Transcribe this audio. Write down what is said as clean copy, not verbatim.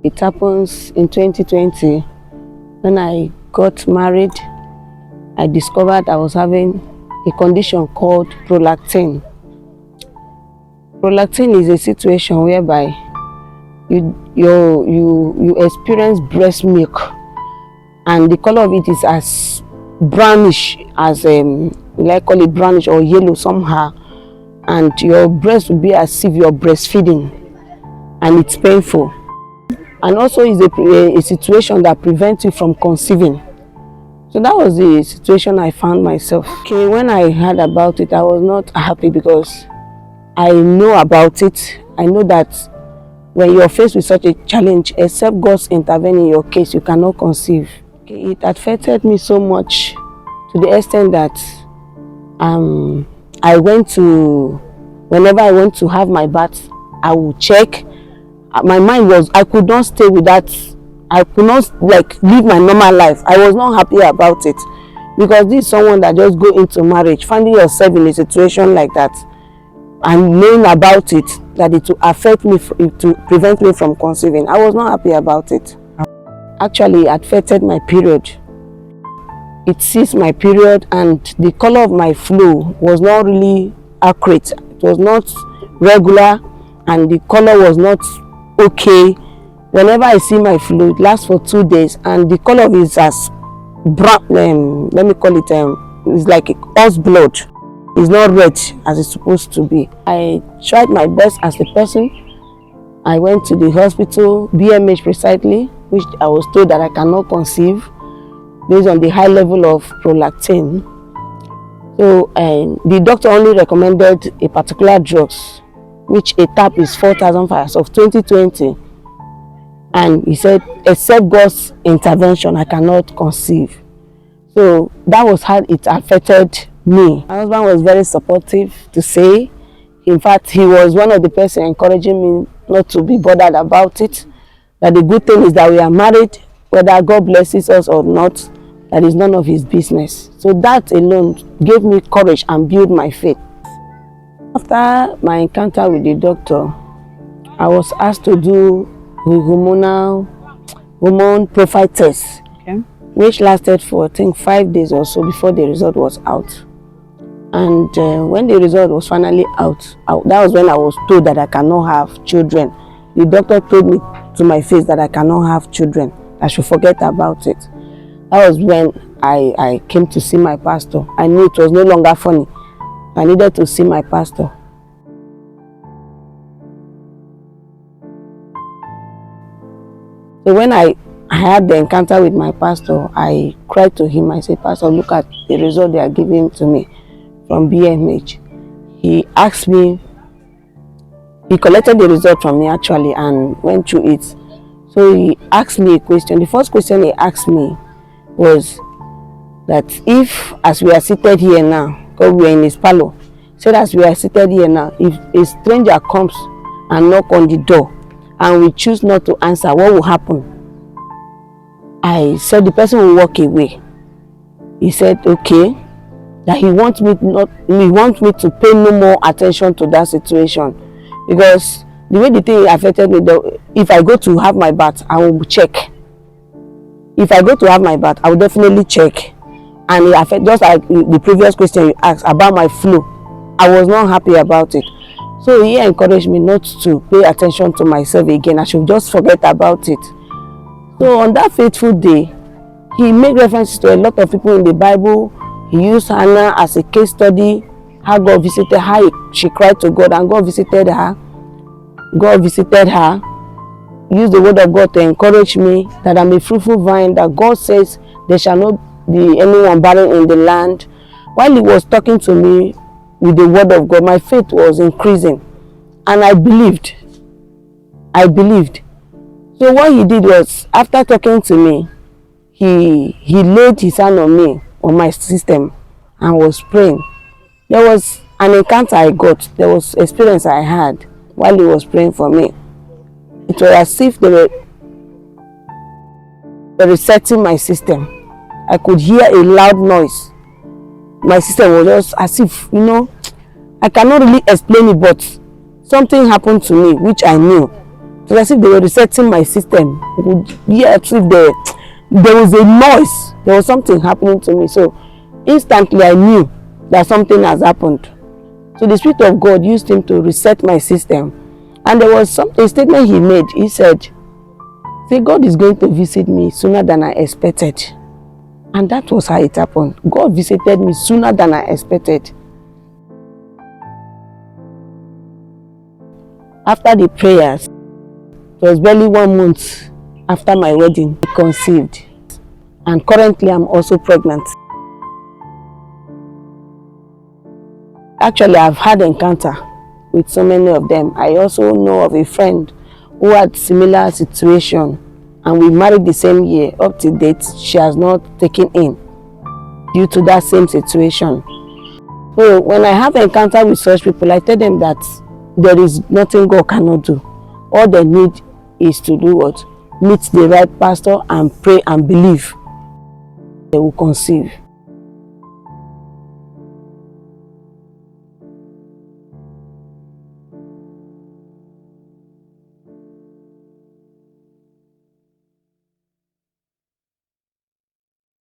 It happens in 2020 when I got married. I discovered I was having a condition called prolactin. Prolactin is a situation whereby you experience breast milk, and the color of it is as brownish as we like call it brownish or yellow somehow, and your breast will be as if you're breastfeeding, and it's painful. And also is a situation that prevents you from conceiving. So that was the situation I found myself. Okay, when I heard about it, I was not happy because I know about it. I know that when you're faced with such a challenge, except God's intervene in your case, you cannot conceive. Okay, it affected me so much to the extent that whenever I went to have my bath, I would check. My mind was, I could not stay with that. I could not live my normal life. I was not happy about it because this is someone that just go into marriage, finding yourself in a situation like that and knowing about it, that it will affect me, to prevent me from conceiving. I was not happy about it. Actually, it affected my period. It seized my period, and the color of my flow was not really accurate. It was not regular, and the color was not okay. Whenever I see my flow, it lasts for 2 days, and the color is as brown. Let me call it. It's like horse blood. It's not red as it's supposed to be. I tried my best as a person. I went to the hospital, BMH precisely, which I was told that I cannot conceive based on the high level of prolactin. So the doctor only recommended a particular drugs, which a tab is 4,500 of 2020. And he said, except God's intervention, I cannot conceive. So that was how it affected me. My husband was very supportive, to say. In fact, he was one of the person encouraging me not to be bothered about it. That the good thing is that we are married, whether God blesses us or not, that is none of his business. So that alone gave me courage and built my faith. After my encounter with the doctor, I was asked to do hormone profile test, okay, which lasted for I think 5 days or so before the result was out. And when the result was finally out, that was when I was told that I cannot have children. The doctor told me to my face that I cannot have children. I should forget about it. That was when I came to see my pastor. I knew it was no longer funny. I needed to see my pastor. So when I had the encounter with my pastor, I cried to him. I said, Pastor, look at the result they are giving to me from BMH. He asked me, he collected the result from me actually and went through it. So he asked me a question. The first question he asked me was that if, as we are seated here now, because we are in his parlor, said as we are seated here now, if a stranger comes and knock on the door and we choose not to answer, what will happen? I said the person will walk away. He said, okay, that he wants me to pay no more attention to that situation, because the way the thing affected me, if I go to have my bath, I will check. If I go to have my bath, I will definitely check. And it affected, just like the previous question you asked about my flow, I was not happy about it. So he encouraged me not to pay attention to myself again. I should just forget about it. So on that fateful day, he made references to a lot of people in the Bible. He used Hannah as a case study, how God visited her. She cried to God and God visited her. God visited her. Used the word of God to encourage me that I'm a fruitful vine, that God says there shall not be anyone barren in the land. While he was talking to me with the word of God, my faith was increasing, and I believed. So what he did was, after talking to me, he laid his hand on me, on my system, and was praying. There was an encounter I got. There was experience I had while he was praying for me. It was as if they were resetting my system. I could hear a loud noise. My system was just as if, I cannot really explain it, but something happened to me which I knew It was as if they were resetting my system. Yeah, as if there was a noise. There was something happening to me. So instantly I knew that something has happened. So the Spirit of God used him to reset my system. And there was a statement he made. He said, "See, God is going to visit me sooner than I expected." And that was how it happened. God visited me sooner than I expected. After the prayers, it was barely 1 month after my wedding, I conceived. And currently I'm also pregnant. Actually, I've had encounter with so many of them. I also know of a friend who had similar situation, and we married the same year. Up to date, she has not taken in due to that same situation. So when I have encounter with such people, I tell them that there is nothing God cannot do. All they need is to do what? Meet the right pastor and pray and believe. They will conceive.